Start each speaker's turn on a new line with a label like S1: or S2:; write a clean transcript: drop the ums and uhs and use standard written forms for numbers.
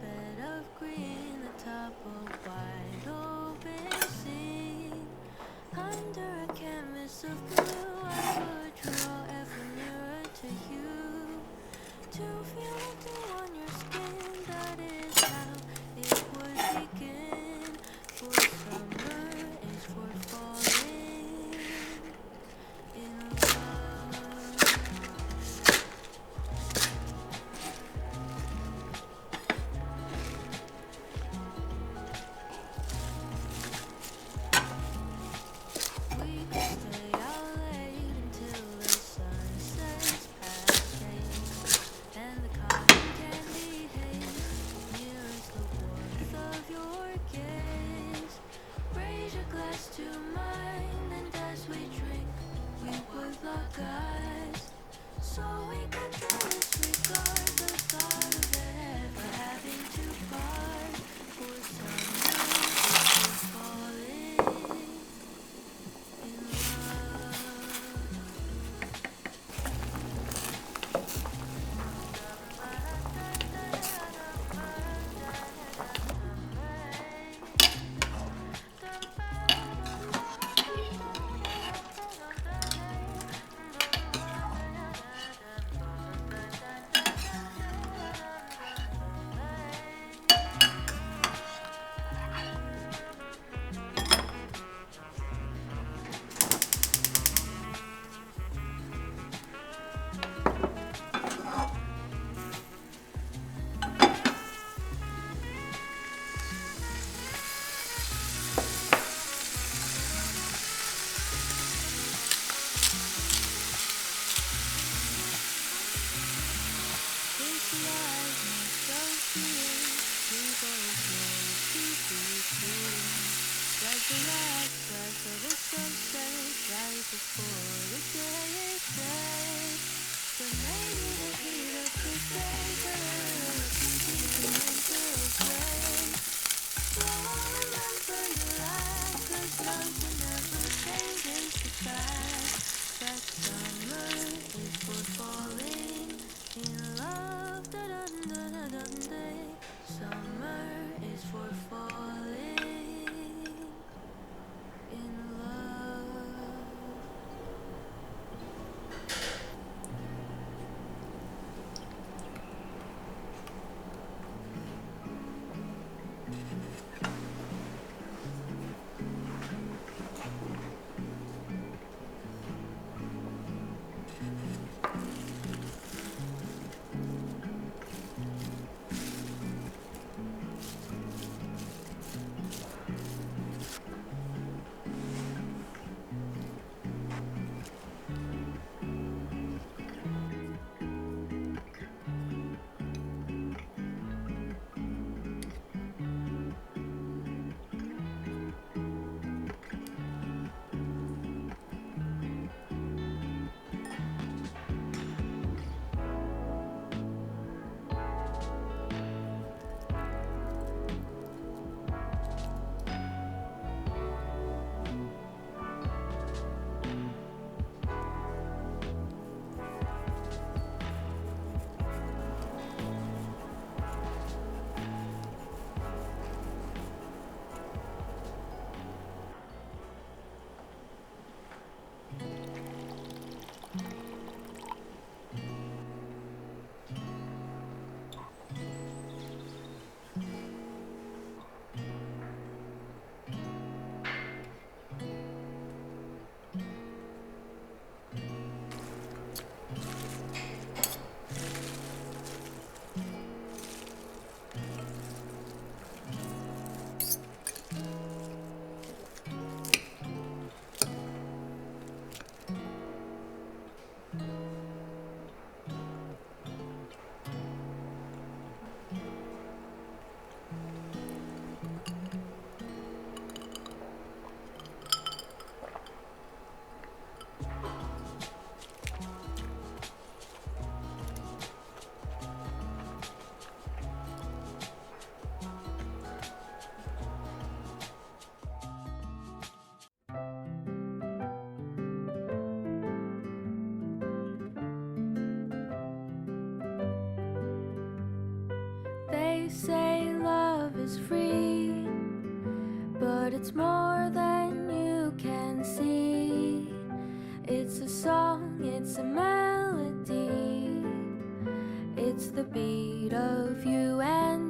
S1: bed of green atop a wide open sea. Under a canvas of blue, I would draw ever nearer to you. To feel it on your skin, that is how it would begin. For summer is for falling in love. We could stay out late until the sun sets past 8, and the cotton candy haze mirrors the warmth of your gaze. Raise your glass to mine, and as we drink, we would lock eyes, so we could disregard the thought of ever having to part. For summer is for falling in love. Like the last breath of a sunset, right before the day is dead. But maybe the heat of the day could mental play. So I'll remember your laugh, 'cause nothing ever changes the fact that summer is for falling in love. Da-dun-dun-dun-dun-day. Summer is for falling in love. They say but it's more than you can see. It's a song, it's a melody, it's the beat of you and